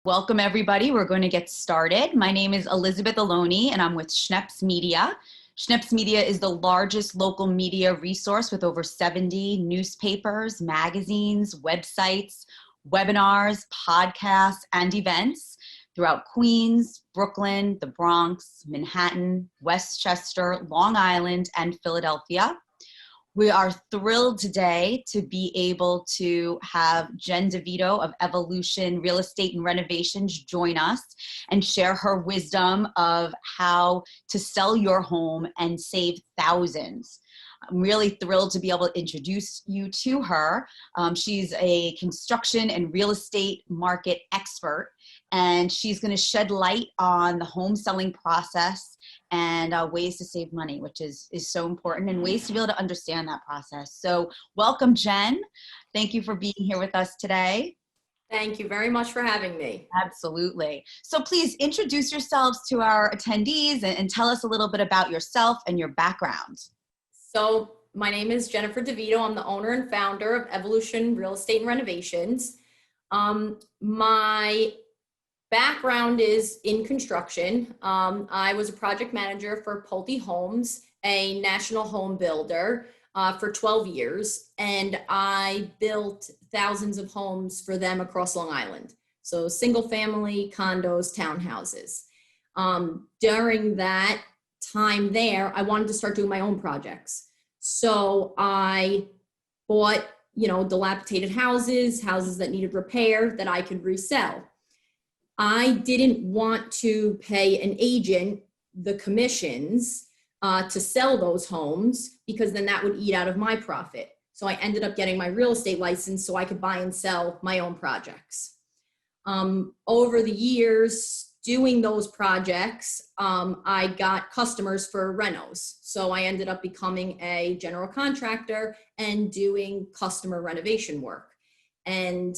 Welcome, everybody. We're going to get started. My name is Elizabeth Aloni, and I'm with Schneps Media. Schneps Media is the largest local media resource with over 70 newspapers, magazines, websites, webinars, podcasts, and events throughout Queens, Brooklyn, the Bronx, Manhattan, Westchester, Long Island, and Philadelphia. We are thrilled today to be able to have Jen DeVito of Evolution Real Estate and Renovations join us and share her wisdom of how to sell your home and save thousands. I'm really thrilled to be able to introduce you to her. She's a construction and real estate market expert, and she's going to shed light on the home selling process and ways to save money, which is so important, and ways to be able to understand that process. So welcome, Jen. Thank you for being here with us today. Thank you very much for having me. Absolutely. So please introduce yourselves to our attendees and tell us a little bit about yourself and your background. So my name is Jennifer DeVito. I'm the owner and founder of Evolution Real Estate and Renovations. My background is in construction. I was a project manager for Pulte Homes, a national home builder, for 12 years. And I built thousands of homes for them across Long Island. So single family, condos, townhouses. During that time there, I wanted to start doing my own projects. So I bought, dilapidated houses that needed repair that I could resell. I didn't want to pay an agent the commissions to sell those homes, because then that would eat out of my profit. So I ended up getting my real estate license so I could buy and sell my own projects. Over the years doing those projects, I got customers for renos. So I ended up becoming a general contractor and doing customer renovation work. And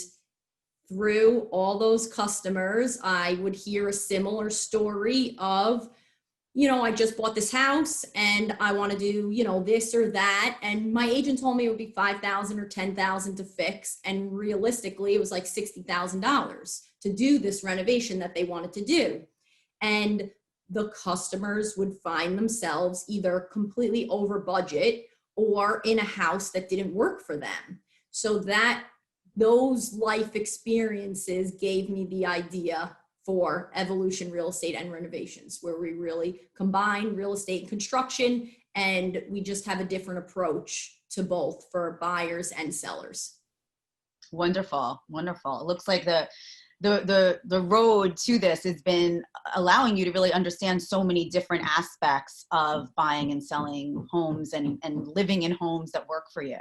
through all those customers, I would hear a similar story of, I just bought this house and I want to do, this or that. And my agent told me it would be $5,000 or $10,000 to fix. And realistically, it was like $60,000 to do this renovation that they wanted to do. And the customers would find themselves either completely over budget or in a house that didn't work for them. So those life experiences gave me the idea for Evolution Real Estate and Renovations, where we really combine real estate and construction, and we just have a different approach to both for buyers and sellers. Wonderful, wonderful. It looks like the road to this has been allowing you to really understand so many different aspects of buying and selling homes and living in homes that work for you.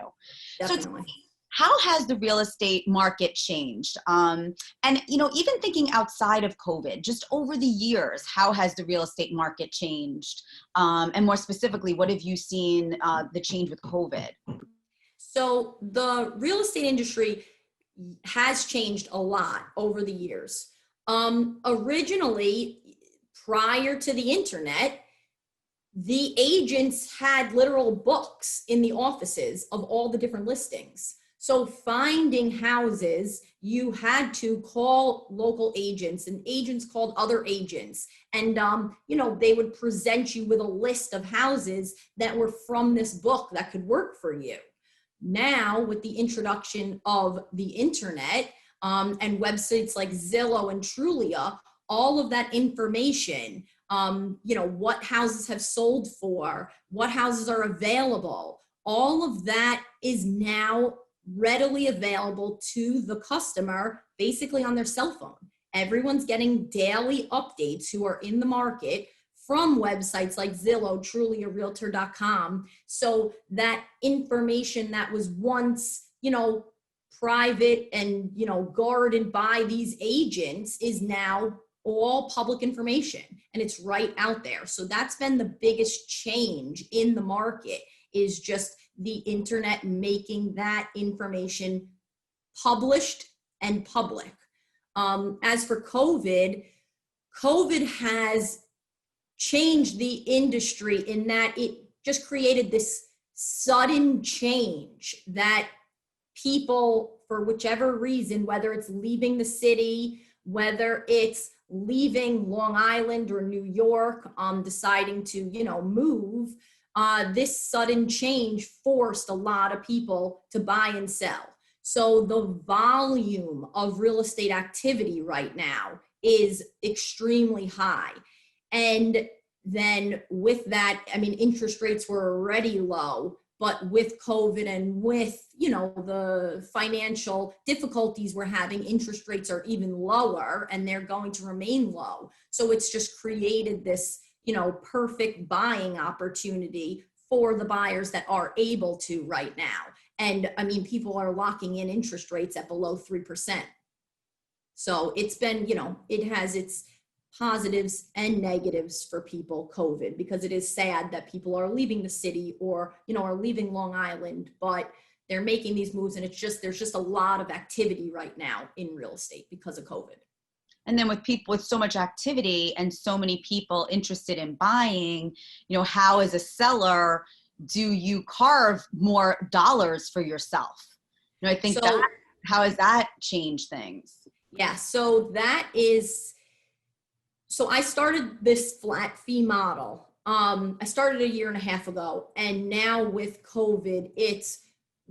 Definitely. So how has the real estate market changed? And, even thinking outside of COVID, just over the years, how has the real estate market changed? And more specifically, what have you seen the change with COVID? So the real estate industry has changed a lot over the years. Originally, prior to the internet, the agents had literal books in the offices of all the different listings. So finding houses, you had to call local agents, and agents called other agents. And, they would present you with a list of houses that were from this book that could work for you. Now, with the introduction of the internet and websites like Zillow and Trulia, all of that information, what houses have sold for, what houses are available, all of that is now readily available to the customer, basically on their cell phone. Everyone's getting daily updates who are in the market from websites like Zillow, Trulia, Realtor.com. So that information that was once, private and, guarded by these agents is now all public information, and it's right out there. So that's been the biggest change in the market, is just the internet making that information published and public. As for COVID has changed the industry in that it just created this sudden change that people, for whichever reason, whether it's leaving the city, whether it's leaving Long Island or New York, deciding to, move, this sudden change forced a lot of people to buy and sell. So the volume of real estate activity right now is extremely high. And then with that, I mean, interest rates were already low, but with COVID and with, the financial difficulties we're having, interest rates are even lower and they're going to remain low. So it's just created this, perfect buying opportunity for the buyers that are able to right now. And I mean, people are locking in interest rates at below 3%. So it's been, it has its positives and negatives for people, COVID, because it is sad that people are leaving the city or, are leaving Long Island, but they're making these moves. And there's just a lot of activity right now in real estate because of COVID. And then with people with so much activity and so many people interested in buying, how as a seller do you carve more dollars for yourself? I think how has that changed things? Yeah, so I started this flat fee model. I started a year and a half ago, and now with COVID, it's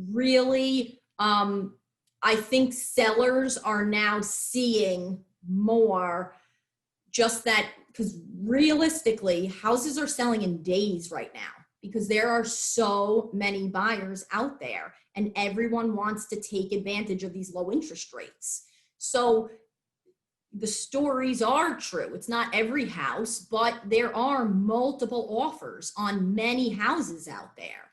really, I think sellers are now seeing more just that, because realistically, houses are selling in days right now because there are so many buyers out there and everyone wants to take advantage of these low interest rates. So the stories are true. It's not every house, but there are multiple offers on many houses out there.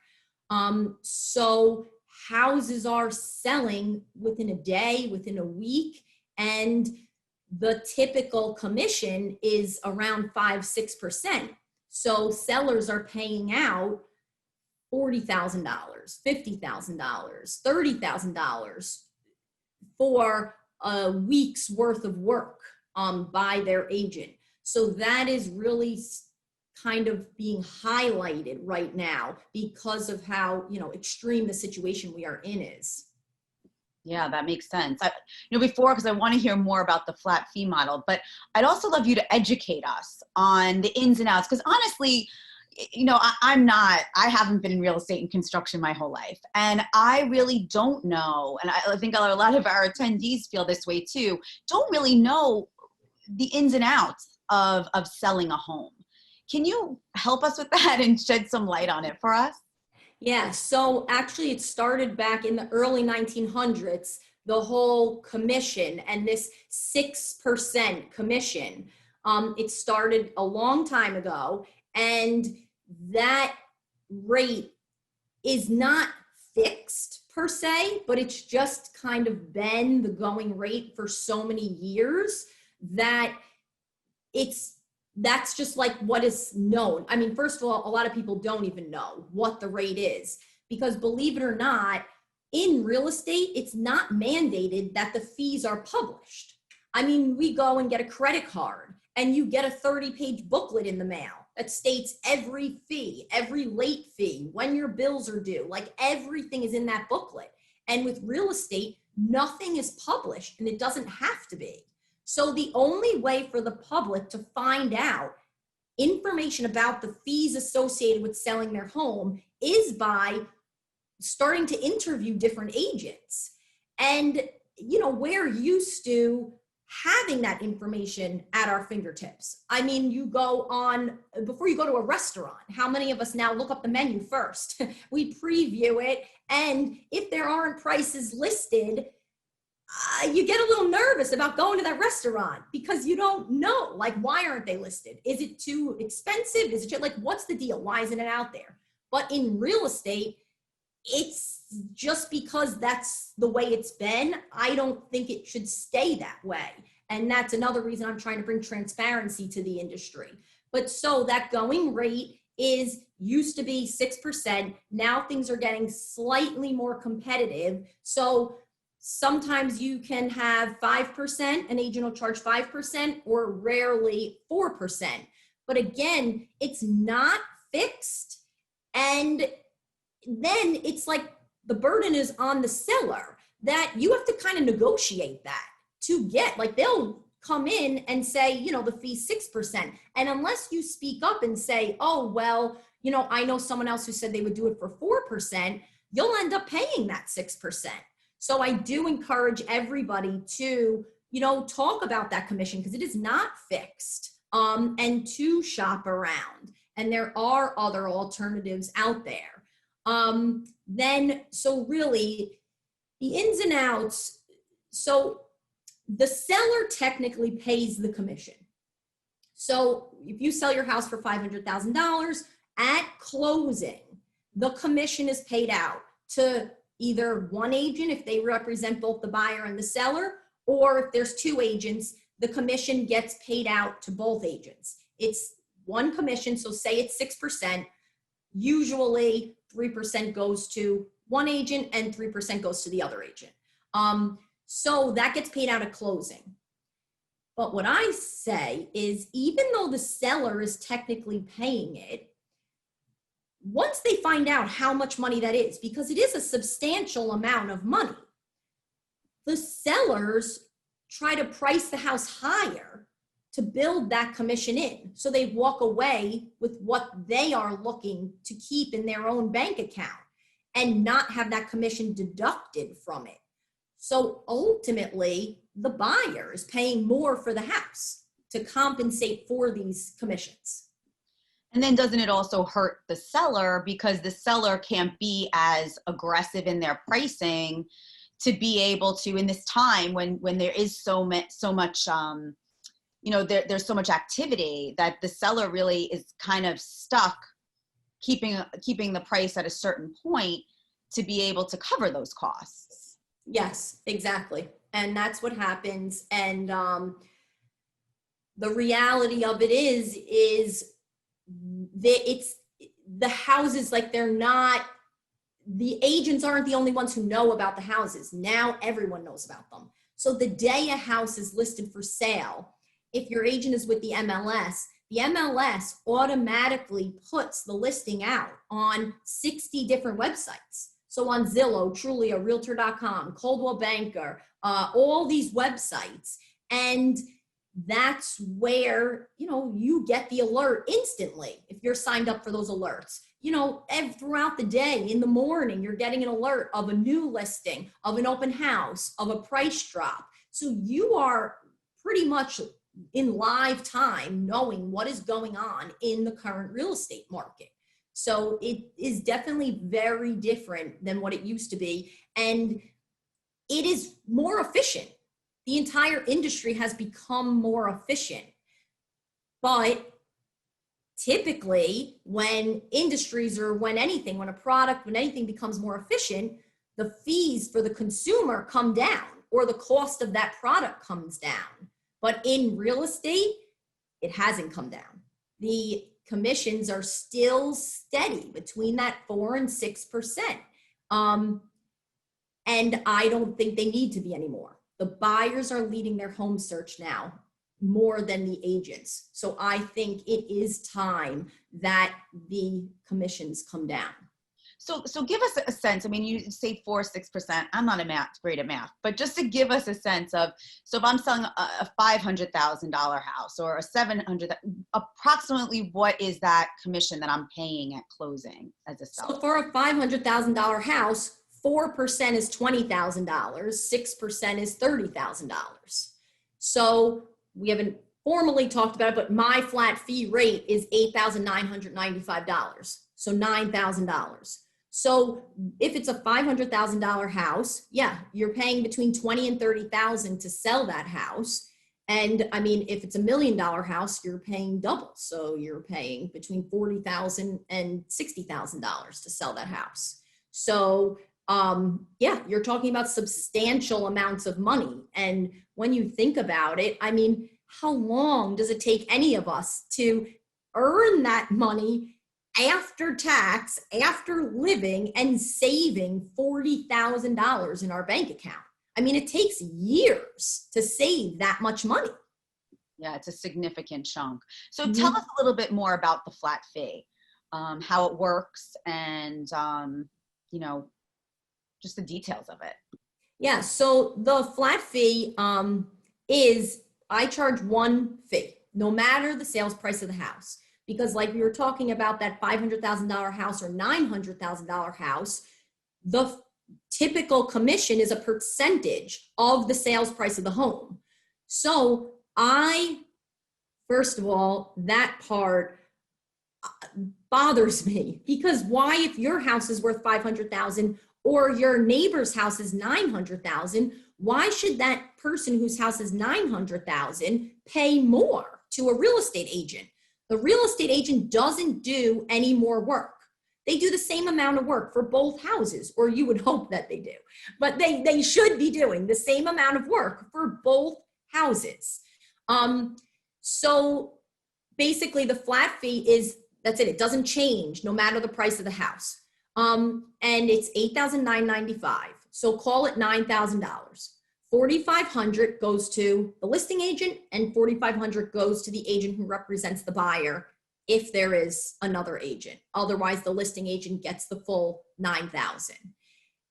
So houses are selling within a day, within a week, and the typical commission is around 5-6%. So sellers are paying out $40,000, $50,000, $30,000 for a week's worth of work by their agent. So that is really kind of being highlighted right now because of how, extreme the situation we are in is. Yeah, that makes sense. Before, because I want to hear more about the flat fee model, but I'd also love you to educate us on the ins and outs. Because honestly, I haven't been in real estate and construction my whole life. And I really don't know, and I think a lot of our attendees feel this way too, don't really know the ins and outs of selling a home. Can you help us with that and shed some light on it for us? Yeah, so actually it started back in the early 1900s, the whole commission and this 6% commission. It started a long time ago, and that rate is not fixed per se, but it's just kind of been the going rate for so many years that that's just like what is known. I mean, first of all, a lot of people don't even know what the rate is because, believe it or not, in real estate, it's not mandated that the fees are published. I mean, we go and get a credit card and you get a 30-page booklet in the mail that states every fee, every late fee, when your bills are due, like everything is in that booklet. And with real estate, nothing is published, and it doesn't have to be. So the only way for the public to find out information about the fees associated with selling their home is by starting to interview different agents. And, we're used to having that information at our fingertips. I mean, before you go to a restaurant, how many of us now look up the menu first? We preview it, and if there aren't prices listed, you get a little nervous about going to that restaurant because you don't know, like, why aren't they listed? Is it too expensive? Is it just, like, what's the deal? Why isn't it out there? But in real estate, it's just because that's the way it's been. I don't think it should stay that way. And that's another reason I'm trying to bring transparency to the industry. But so that going rate used to be 6%. Now things are getting slightly more competitive. So sometimes you can have 5%, an agent will charge 5%, or rarely 4%. But again, it's not fixed. And then it's like the burden is on the seller that you have to kind of negotiate that to get, like, they'll come in and say, you know, the fee's 6%. And unless you speak up and say, oh, well, you know, I know someone else who said they would do it for 4%, you'll end up paying that 6%. So I do encourage everybody to, you know, talk about that commission because it is not fixed, and to shop around. And there are other alternatives out there. So really the ins and outs. So the seller technically pays the commission. So if you sell your house for $500,000 at closing, the commission is paid out to either one agent if they represent both the buyer and the seller, or if there's two agents, the commission gets paid out to both agents. It's one commission, so say it's 6%, usually 3% goes to one agent and 3% goes to the other agent. So that gets paid out at closing. But what I say is, even though the seller is technically paying it, once they find out how much money that is, because it is a substantial amount of money, the sellers try to price the house higher to build that commission in. So they walk away with what they are looking to keep in their own bank account and not have that commission deducted from it. So ultimately, the buyer is paying more for the house to compensate for these commissions. And then doesn't it also hurt the seller because the seller can't be as aggressive in their pricing to be able to, in this time when there is so much, you know, there's so much activity that the seller really is kind of stuck keeping the price at a certain point to be able to cover those costs. Yes, exactly. And that's what happens. And the reality of it is that it's the houses, like they're not, the agents aren't the only ones who know about the houses. Now everyone knows about them. So the day a house is listed for sale, if your agent is with the MLS automatically puts the listing out on 60 different websites. So on Zillow, Trulia, Realtor.com, Coldwell Banker, all these websites. And that's where, you know, you get the alert instantly if you're signed up for those alerts. You know, throughout the day, in the morning, you're getting an alert of a new listing, of an open house, of a price drop. So you are pretty much in live time knowing what is going on in the current real estate market. So it is definitely very different than what it used to be. And it is more efficient. The entire industry has become more efficient. But typically when industries or when anything becomes more efficient, the fees for the consumer come down or the cost of that product comes down. But in real estate, it hasn't come down. The commissions are still steady between that 4 and 6%. And I don't think they need to be anymore. The buyers are leading their home search now more than the agents. So I think it is time that the commissions come down. So give us a sense. I mean, you say 4, 6%. I'm not great at math, but just to give us a sense of, so if I'm selling a $500,000 house or a $700,000, approximately what is that commission that I'm paying at closing as a seller? So for a $500,000 house, 4% is $20,000, 6% is $30,000. So we haven't formally talked about it, but my flat fee rate is $8,995. So $9,000. So if it's a $500,000 house, yeah, you're paying between $20,000 and $30,000 to sell that house. And I mean, if it's $1 million house, you're paying double. So you're paying between $40,000 and $60,000 to sell that house. So yeah, you're talking about substantial amounts of money. And when you think about it, I mean, how long does it take any of us to earn that money after tax, after living and saving $40,000 in our bank account? I mean, it takes years to save that much money. Yeah, it's a significant chunk. So tell us a little bit more about the flat fee, how it works, and, you know, just the details of it. Yeah, so the flat fee is I charge one fee, no matter the sales price of the house. Because like we were talking about that $500,000 house or $900,000 house, the typical commission is a percentage of the sales price of the home. So first of all, that part bothers me, because why, if your house is worth 500,000 or your neighbor's house is 900,000, why should that person whose house is 900,000 pay more to a real estate agent? The real estate agent doesn't do any more work. They do the same amount of work for both houses, or you would hope that they do, but they should be doing the same amount of work for both houses. So basically the flat fee is, that's it. It doesn't change no matter the price of the house. And it's $8,995. So call it $9,000. $4,500 goes to the listing agent and $4,500 goes to the agent who represents the buyer if there is another agent. Otherwise, the listing agent gets the full $9,000.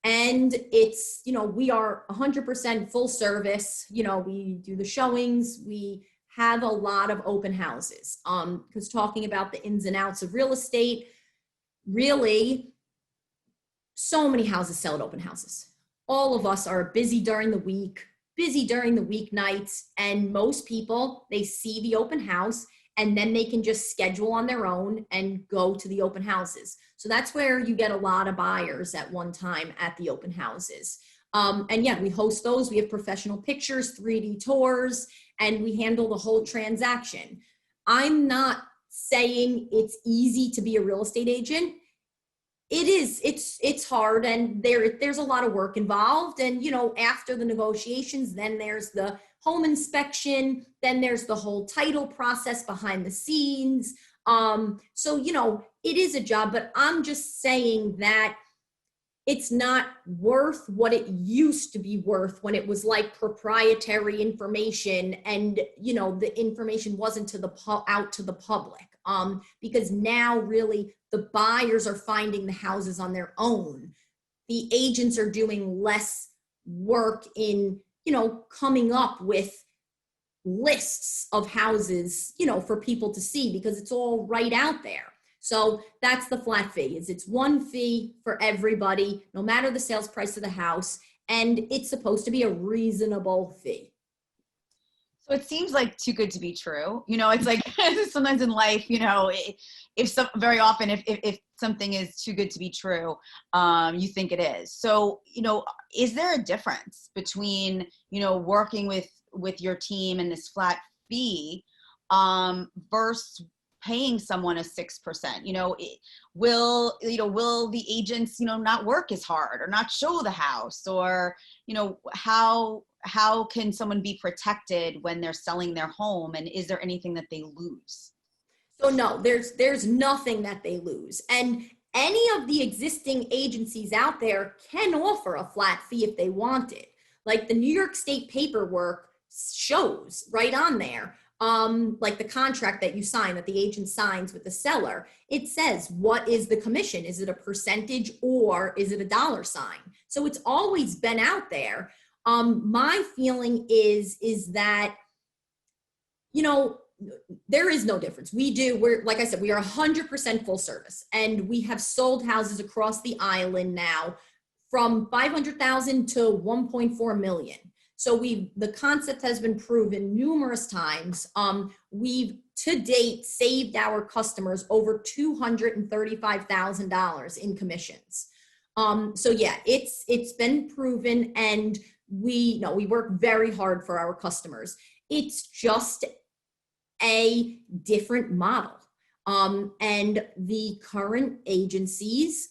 And it's, we are 100% full service. We do the showings. We have a lot of open houses. Because talking about the ins and outs of real estate, really, so many houses sell at open houses. All of us are busy during the week, busy during the weeknights, and most people, they see the open house and then they can just schedule on their own and go to the open houses. So that's where you get a lot of buyers at one time at the open houses. And yeah, we host those. We have professional pictures, 3D tours, and we handle the whole transaction. I'm not saying it's easy to be a real estate agent. It is, it's hard, and there's a lot of work involved. And, after the negotiations, then there's the home inspection, then there's the whole title process behind the scenes. So, it is a job, but I'm just saying that it's not worth what it used to be worth when it was like proprietary information and, the information wasn't out to the public. Because now really the buyers are finding the houses on their own. The agents are doing less work in, coming up with lists of houses, for people to see, because it's all right out there. So that's the flat fee. It's one fee for everybody, no matter the sales price of the house, and it's supposed to be a reasonable fee. So it seems like too good to be true. It's like sometimes in life, very often if something is too good to be true, you think it is. So, is there a difference between, working with your team and this flat fee versus paying someone a 6%? Will the agents, not work as hard or not show the house, or, how can someone be protected when they're selling their home, and is there anything that they lose? So no, there's nothing that they lose. And any of the existing agencies out there can offer a flat fee if they want it. Like the New York State paperwork shows right on there, like the contract that you sign, that the agent signs with the seller, it says, what is the commission? Is it a percentage or is it a dollar sign? So it's always been out there. My feeling is that, there is no difference. We're, like I said, we are 100% full service, and we have sold houses across the island now from 500,000 to 1.4 million. So the concept has been proven numerous times. We've to date saved our customers over $235,000 in commissions. So yeah, it's been proven, and we work very hard for our customers. It's just a different model. And the current agencies,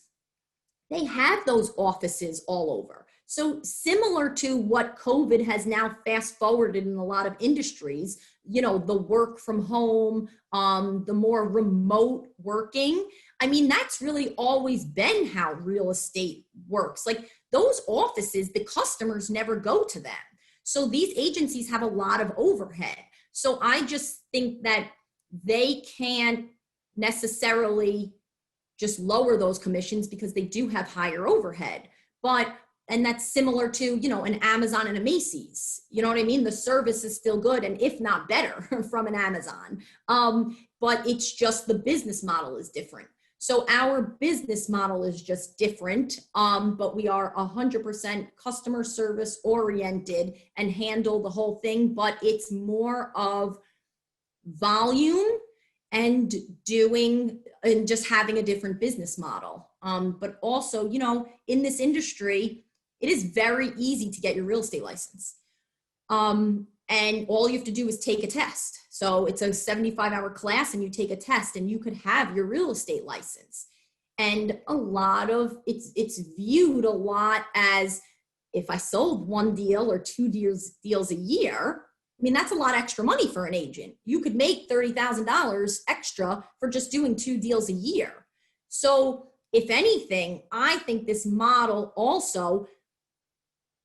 they have those offices all over. So similar to what COVID has now fast forwarded in a lot of industries, the work from home, the more remote working. I mean, that's really always been how real estate works. Like those offices, the customers never go to them. So these agencies have a lot of overhead. So I just think that they can't necessarily just lower those commissions because they do have higher overhead. But And that's similar to, an Amazon and a Macy's. You know what I mean? The service is still good, and if not better from an Amazon. But it's just the business model is different. So our business model is just different, but we are 100% customer service oriented and handle the whole thing, but it's more of volume and just having a different business model. But also, in this industry, it is very easy to get your real estate license. And all you have to do is take a test. So it's a 75-hour class and you take a test and you could have your real estate license. And a lot of it's viewed a lot as, if I sold one deal or two deals a year, I mean, that's a lot of extra money for an agent. You could make $30,000 extra for just doing 2 deals a year. So if anything, I think this model also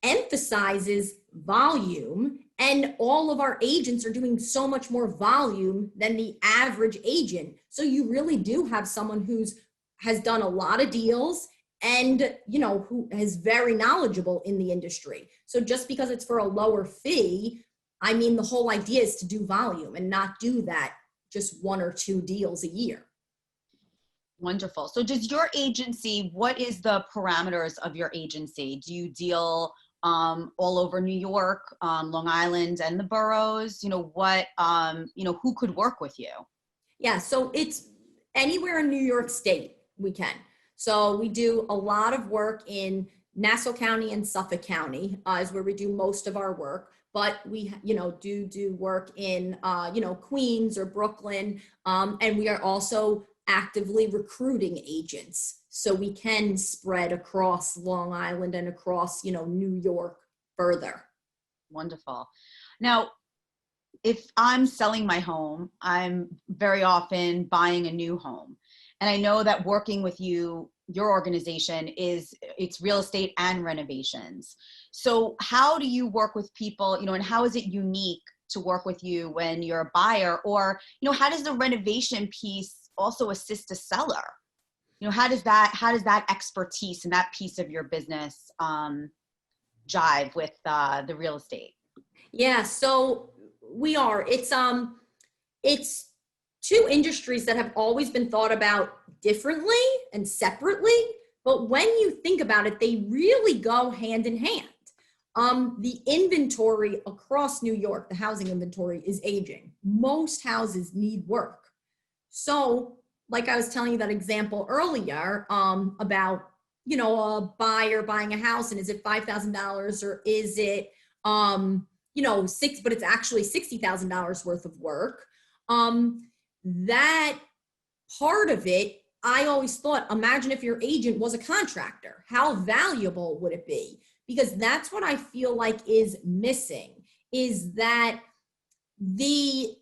emphasizes volume, and all of our agents are doing so much more volume than the average agent. So you really do have someone has done a lot of deals and, who is very knowledgeable in the industry. So just because it's for a lower fee, I mean, the whole idea is to do volume and not do that just 1 or 2 deals a year. Wonderful. So does your agency, what is the parameters of your agency? Do you deal all over New York, Long Island, and the boroughs? Who could work with you? Yeah, so it's anywhere in New York State we can. So we do a lot of work in Nassau County and Suffolk County is where we do most of our work. But we, do work in, Queens or Brooklyn. And we are also actively recruiting agents. So we can spread across Long Island and across, New York further. Wonderful. Now, if I'm selling my home, I'm very often buying a new home. And I know that working with you, your organization it's real estate and renovations. So how do you work with people, and how is it unique to work with you when you're a buyer? Or, how does the renovation piece also assist a seller? How does that expertise and that piece of your business jive with the real estate? Yeah, so it's 2 industries that have always been thought about differently and separately, but when you think about it, they really go hand in hand. The inventory across New York, the housing inventory, is aging. Most houses need work. So, like I was telling you that example earlier, about, a buyer buying a house, and is it $5,000 or is it, but it's actually $60,000 worth of work. That part of it, I always thought, imagine if your agent was a contractor, how valuable would it be? Because that's what I feel like is missing, is that the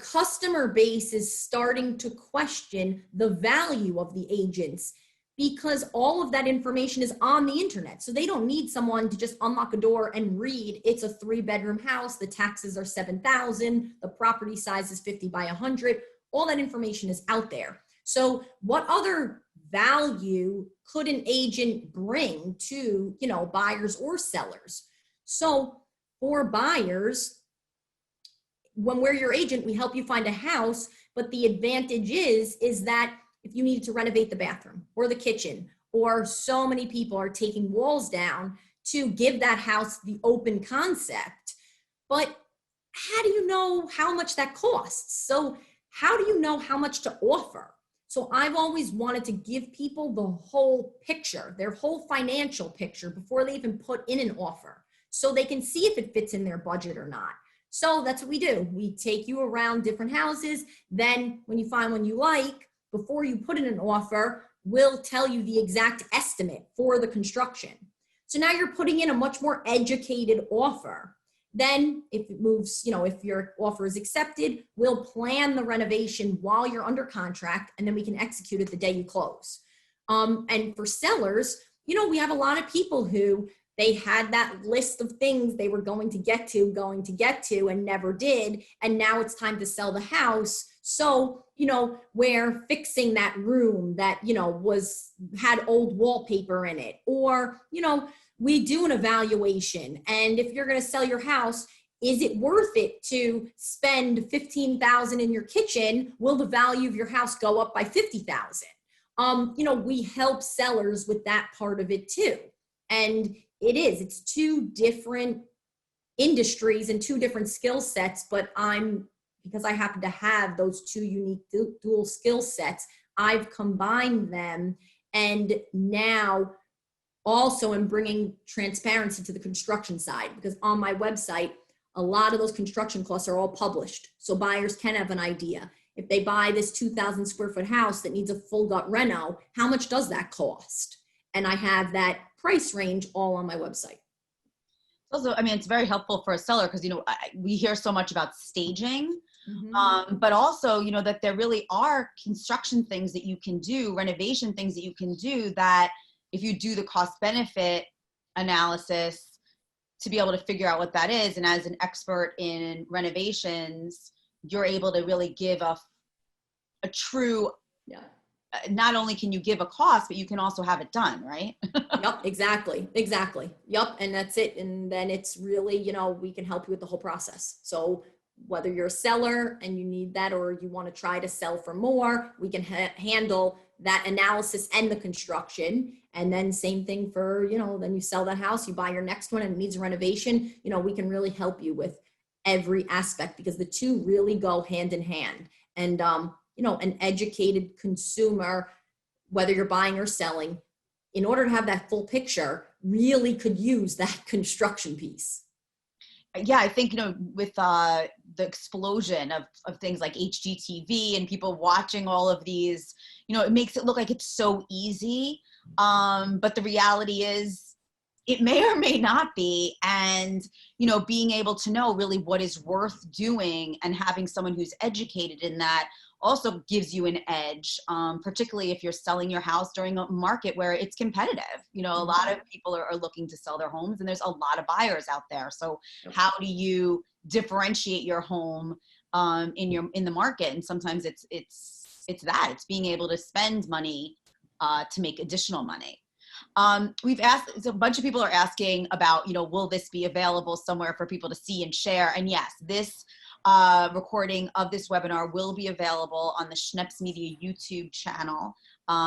customer base is starting to question the value of the agents, because all of that information is on the internet. So they don't need someone to just unlock a door and read, it's a 3-bedroom house, the taxes are $7,000, the property size is 50 by 100. All that information is out there. So what other value could an agent bring to, buyers or sellers? So for buyers, when we're your agent, we help you find a house, but the advantage is that if you needed to renovate the bathroom or the kitchen, or so many people are taking walls down to give that house the open concept, but how do you know how much that costs? So how do you know how much to offer? So I've always wanted to give people the whole picture, their whole financial picture, before they even put in an offer, so they can see if it fits in their budget or not. So that's what we do. We take you around different houses. Then when you find one you like, before you put in an offer, we'll tell you the exact estimate for the construction. So now you're putting in a much more educated offer. Then if it moves, if your offer is accepted, we'll plan the renovation while you're under contract, and then we can execute it the day you close. And for sellers, we have a lot of people who they had that list of things they were going to get to, and never did. And now it's time to sell the house. So, we're fixing that room that, had old wallpaper in it, or, we do an evaluation. And if you're going to sell your house, is it worth it to spend $15,000 in your kitchen? Will the value of your house go up by $50,000? We help sellers with that part of it too. And it's two different industries and two different skill sets, but because I happen to have those two unique dual skill sets, I've combined them. And now also am bringing transparency to the construction side, because on my website, a lot of those construction costs are all published. So buyers can have an idea. If they buy this 2,000 square foot house that needs a full gut reno, how much does that cost? And I have that price range all on my website. Also, it's very helpful for a seller because, we hear so much about staging, but also, that there really are construction things that you can do, renovation things that you can do, that if you do the cost benefit analysis to be able to figure out what that is. And as an expert in renovations, you're able to really give a true, not only can you give a cost, but you can also have it done, right? Yep, exactly. Yep. And that's it. And then it's really, we can help you with the whole process. So whether you're a seller and you need that, or you want to try to sell for more, we can handle that analysis and the construction. And then same thing for, then you sell that house, you buy your next one and it needs a renovation. We can really help you with every aspect, because the two really go hand in hand. And, an educated consumer, whether you're buying or selling, in order to have that full picture, really could use that construction piece. Yeah, I think, with the explosion of things like HGTV and people watching all of these, it makes it look like it's so easy. But the reality is it may or may not be. And, being able to know really what is worth doing and having someone who's educated in that also gives you an edge, particularly if you're selling your house during a market where it's competitive. A lot of people are looking to sell their homes, and there's a lot of buyers out there. So how do you differentiate your home in the market? And sometimes it's being able to spend money to make additional money. We've asked, so a bunch of people are asking about, will this be available somewhere for people to see and share? And yes, this recording of this webinar will be available on the Schneps Media YouTube channel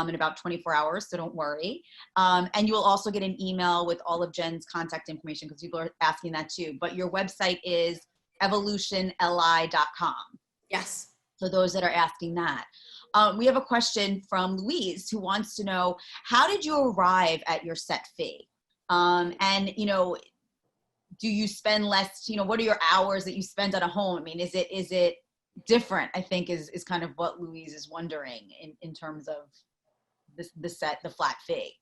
in about 24 hours, so don't worry. And you will also get an email with all of Jen's contact information, because people are asking that too. But your website is evolutionli.com. Yes. So those that are asking that. We have a question from Louise, who wants to know, how did you arrive at your set fee? And, do you spend less, what are your hours that you spend on a home? Is it different, I think is kind of what Louise is wondering in terms of the flat fee.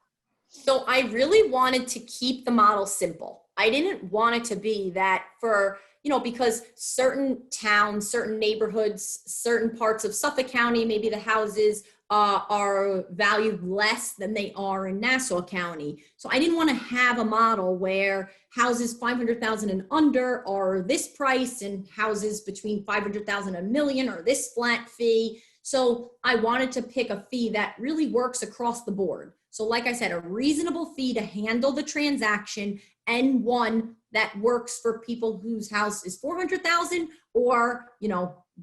So I really wanted to keep the model simple. I didn't want it to be that for, because certain towns, certain neighborhoods, certain parts of Suffolk County, maybe the houses are valued less than they are in Nassau County. So I didn't want to have a model where houses 500,000 and under are this price, and houses between 500,000 and $1 million are this flat fee. So I wanted to pick a fee that really works across the board. So like I said, a reasonable fee to handle the transaction, and one that works for people whose house is 400,000 or,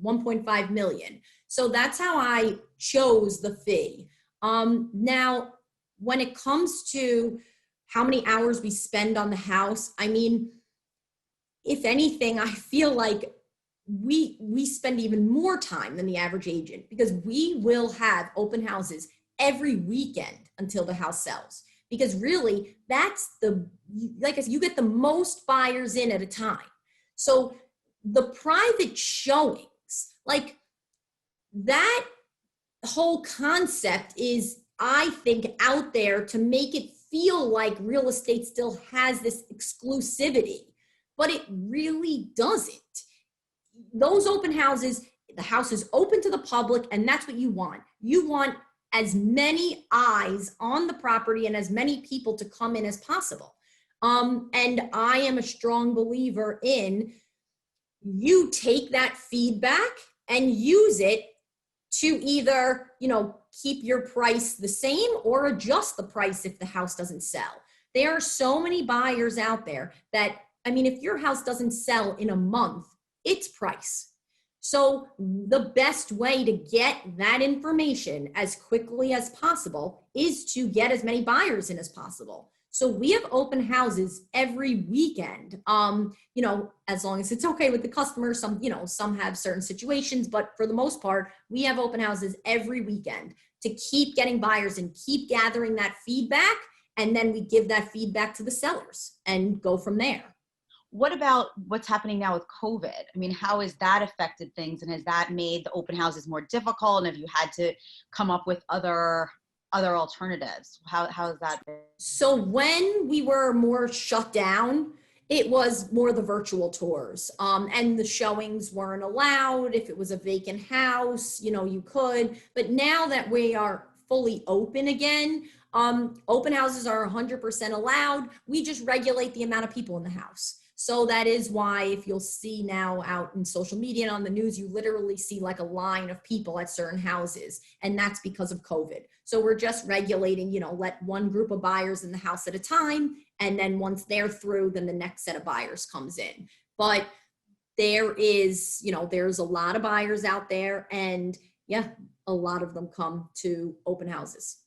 1.5 million. So that's how I chose the fee. Now, when it comes to how many hours we spend on the house, if anything, I feel like we spend even more time than the average agent, because we will have open houses every weekend until the house sells. Because really, that's you get the most buyers in at a time. So the private showings, like that whole concept is, I think, out there to make it feel like real estate still has this exclusivity, but it really doesn't. Those open houses, the house is open to the public, and that's what you want. You want as many eyes on the property and as many people to come in as possible. And I am a strong believer in you take that feedback and use it to either, keep your price the same or adjust the price if the house doesn't sell. There are so many buyers out there that, if your house doesn't sell in a month, it's price. So the best way to get that information as quickly as possible is to get as many buyers in as possible. So we have open houses every weekend, as long as it's okay with the customer. Some have certain situations, but for the most part, we have open houses every weekend to keep getting buyers and keep gathering that feedback. And then we give that feedback to the sellers and go from there. What about what's happening now with COVID? How has that affected things, and has that made the open houses more difficult? And have you had to come up with other alternatives? How has that been? So when we were more shut down, it was more the virtual tours, and the showings weren't allowed. If it was a vacant house, you could. But now that we are fully open again, open houses are 100% allowed. We just regulate the amount of people in the house. So that is why if you'll see now out in social media and on the news, you literally see like a line of people at certain houses. And that's because of COVID. So we're just regulating, let one group of buyers in the house at a time. And then once they're through, then the next set of buyers comes in. But there is, there's a lot of buyers out there, and yeah, a lot of them come to open houses.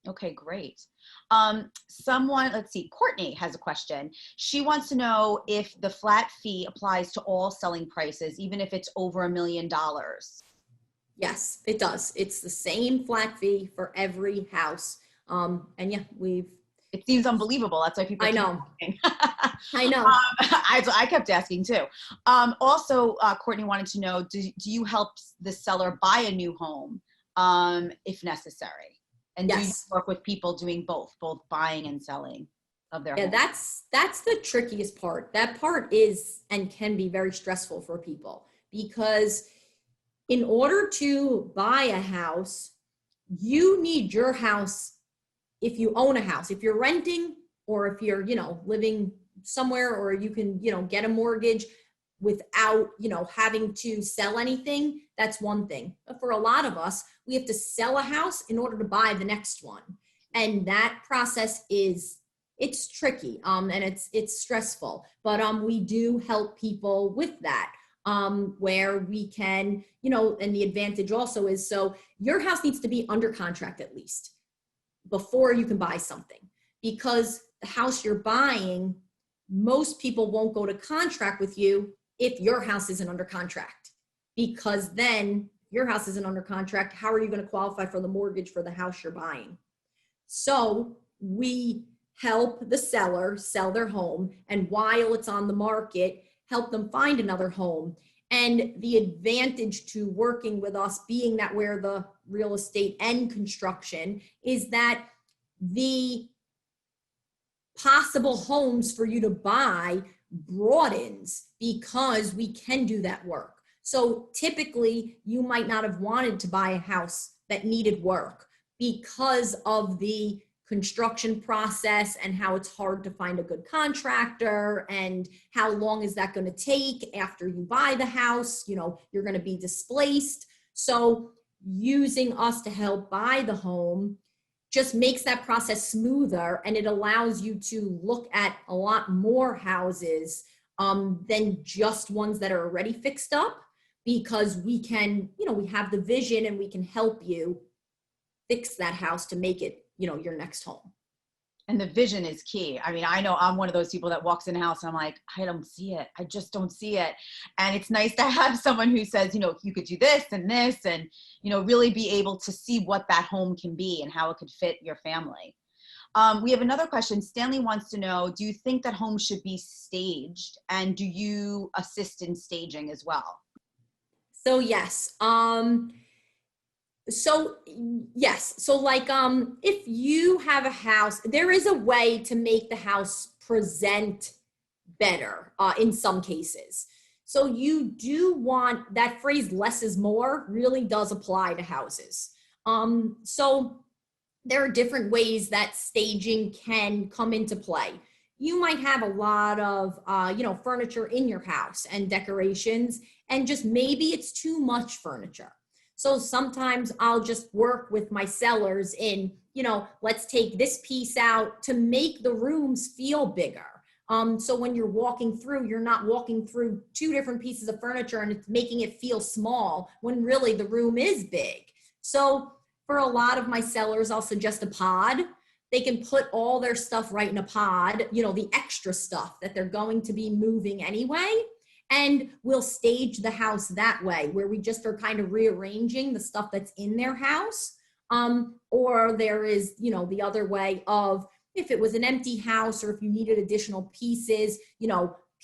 Okay, great. Let's see, Courtney has a question. She wants to know if the flat fee applies to all selling prices, even if it's over $1 million. Yes, it does. It's the same flat fee for every house. And yeah, it seems unbelievable. That's why people I know. I know. I kept asking too. Also, Courtney wanted to know, do you help the seller buy a new home if necessary? And yes. Do you work with people doing both buying and selling of their home? That's the trickiest part. That part is and can be very stressful for people, because in order to buy a house, you need your house. If you own a house, if you're renting, or if you're, living somewhere, or you can, get a mortgage without, having to sell anything, that's one thing. But for a lot of us, we have to sell a house in order to buy the next one. And that process it's tricky, and it's stressful, but we do help people with that, where we can, and the advantage also is, so your house needs to be under contract at least before you can buy something, because the house you're buying, most people won't go to contract with you if your house isn't under contract, because then your house isn't under contract. How are you going to qualify for the mortgage for the house you're buying? So we help the seller sell their home, and while it's on the market, help them find another home. And the advantage to working with us, being that we're the real estate and construction, is that the possible homes for you to buy broadens, because we can do that work. So typically you might not have wanted to buy a house that needed work because of the construction process and how it's hard to find a good contractor, and how long is that going to take after you buy the house. You're going to be displaced. So using us to help buy the home just makes that process smoother, and it allows you to look at a lot more houses than just ones that are already fixed up, because we can, we have the vision and we can help you fix that house to make it, your next home. And the vision is key. I know I'm one of those people that walks in a house and I'm like, I don't see it. I just don't see it. And it's nice to have someone who says, you could do this and this, and, really be able to see what that home can be and how it could fit your family. We have another question. Stanley wants to know, do you think that homes should be staged, and do you assist in staging as well? So yes. So yes. So like, if you have a house, there is a way to make the house present better, in some cases. So you do want that phrase, less is more, really does apply to houses. So there are different ways that staging can come into play. you might have a lot of, furniture in your house and decorations, and just maybe it's too much furniture. So sometimes I'll just work with my sellers in, let's take this piece out to make the rooms feel bigger. So when you're walking through, you're not walking through two different pieces of furniture and it's making it feel small when really the room is big. So for a lot of my sellers, I'll suggest a pod. They can put all their stuff right in a pod, the extra stuff that they're going to be moving anyway. And we'll stage the house that way, where we just are kind of rearranging the stuff that's in their house. Or there is, the other way of, if it was an empty house or if you needed additional pieces,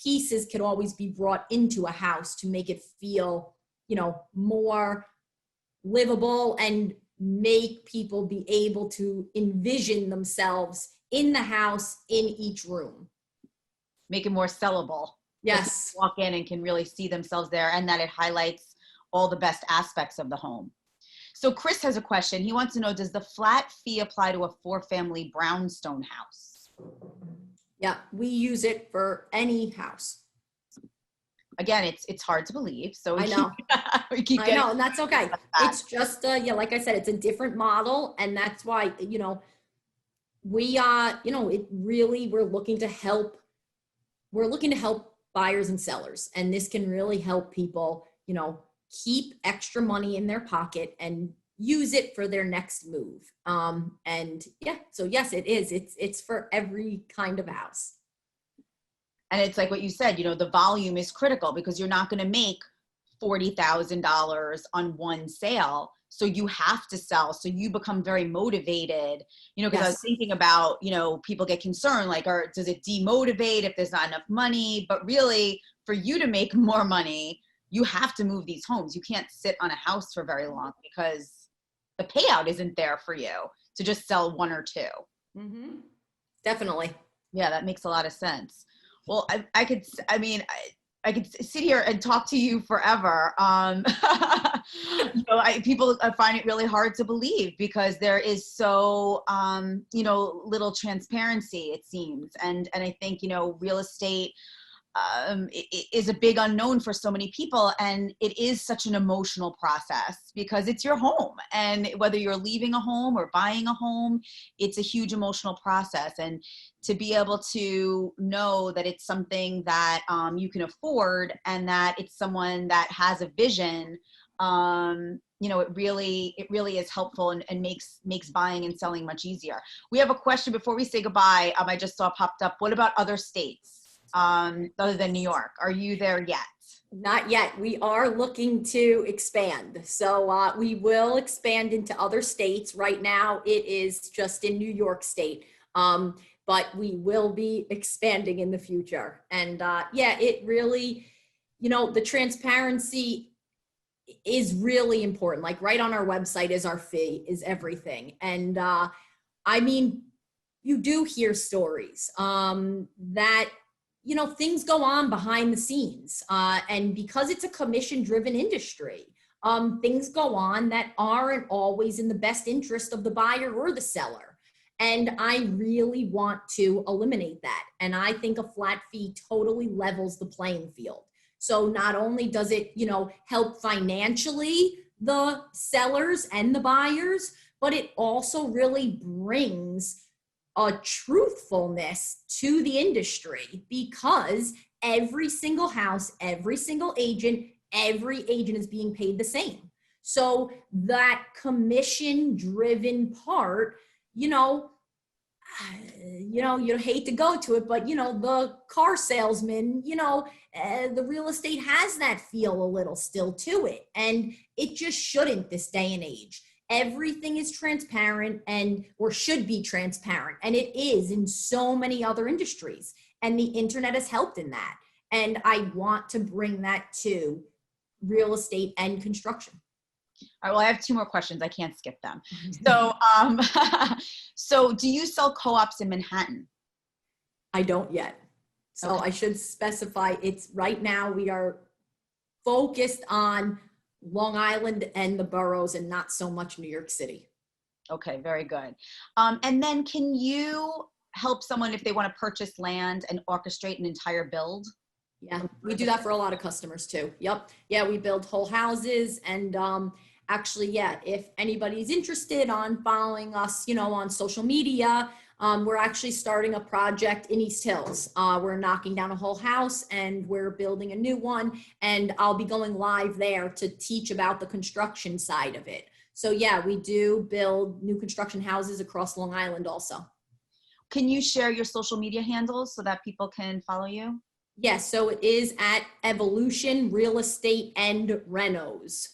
pieces could always be brought into a house to make it feel, more livable and make people be able to envision themselves in the house in each room. Make it more sellable. Yes. Walk in and can really see themselves there, and that it highlights all the best aspects of the home. So Chris has a question. He wants to know, does the flat fee apply to a 4-family brownstone house? Yeah, we use it for any house. Again, it's hard to believe. So I know. I know, and that's okay. It's just, like I said, it's a different model, and that's why, we, it really, we're looking to help buyers and sellers, and this can really help people, keep extra money in their pocket and use it for their next move. So yes, it is. It's for every kind of house. And it's like what you said, the volume is critical because you're not going to make $40,000 on one sale. So you have to sell. So you become very motivated, because Yes. I was thinking about, people get concerned, like, does it demotivate if there's not enough money? But really, for you to make more money, you have to move these homes. You can't sit on a house for very long because the payout isn't there for you to just sell one or two. Mm-hmm. Definitely. Yeah, that makes a lot of sense. Well, I could sit here and talk to you forever. People find it really hard to believe because there is so, little transparency, it seems. And I think, real estate is a big unknown for so many people. And it is such an emotional process because it's your home. And whether you're leaving a home or buying a home, it's a huge emotional process. And to be able to know that it's something that you can afford and that it's someone that has a vision, it really is helpful and makes buying and selling much easier. We have a question before we say goodbye. I just saw popped up. What about other states other than New York? Are you there yet? Not yet. We are looking to expand. So we will expand into other states. Right now, it is just in New York State. But we will be expanding in the future. And it really, the transparency is really important. Like right on our website is our fee, is everything. And you do hear stories that, things go on behind the scenes. And because it's a commission-driven industry, things go on that aren't always in the best interest of the buyer or the seller. And I really want to eliminate that. And I think a flat fee totally levels the playing field. So not only does it, help financially the sellers and the buyers, but it also really brings a truthfulness to the industry because every single house, every single agent, every agent is being paid the same. So that commission-driven part, you hate to go to it, but the car salesman, the real estate has that feel a little still to it, and it just shouldn't this day and age. Everything is transparent or should be transparent, and it is in so many other industries, and the internet has helped in that. And I want to bring that to real estate and construction. All right, well, I have 2 more questions. I can't skip them. So, so do you sell co-ops in Manhattan? I don't yet. So okay. I should specify it's right now we are focused on Long Island and the boroughs and not so much New York City. Okay, very good. And then can you help someone if they want to purchase land and orchestrate an entire build? Yeah, we do that for a lot of customers too. Yep. Yeah, we build whole houses and actually, yeah, if anybody's interested on following us, on social media, we're actually starting a project in East Hills. We're knocking down a whole house and we're building a new one, and I'll be going live there to teach about the construction side of it. So yeah, we do build new construction houses across Long Island also. Can you share your social media handles so that people can follow you? Yes, so it is at Evolution Real Estate and Renos.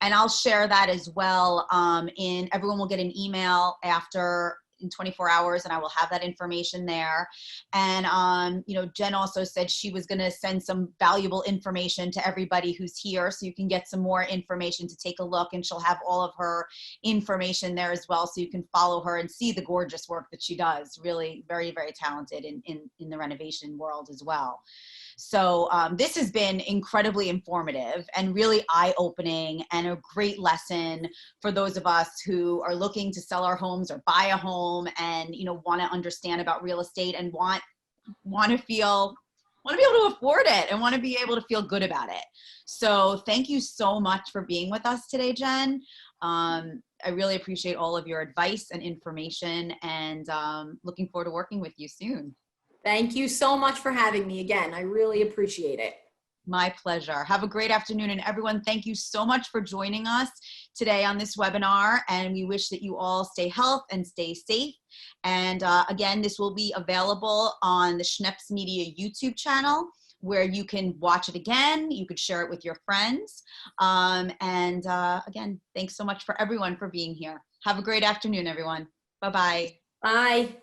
And I'll share that as well. Everyone will get an email after in 24 hours, and I will have that information there. And Jen also said she was going to send some valuable information to everybody who's here, so you can get some more information to take a look, and she'll have all of her information there as well, so you can follow her and see the gorgeous work that she does. Really very, very talented in the renovation world as well. So this has been incredibly informative and really eye-opening, and a great lesson for those of us who are looking to sell our homes or buy a home, and want to understand about real estate and want to be able to afford it and want to be able to feel good about it. So thank you so much for being with us today, Jen. I really appreciate all of your advice and information, and looking forward to working with you soon. Thank you so much for having me again. I really appreciate it. My pleasure. Have a great afternoon. And everyone, thank you so much for joining us today on this webinar. And we wish that you all stay healthy and stay safe. And again, this will be available on the Schneps Media YouTube channel, where you can watch it again. You could share it with your friends. Again, thanks so much for everyone for being here. Have a great afternoon, everyone. Bye-bye. Bye.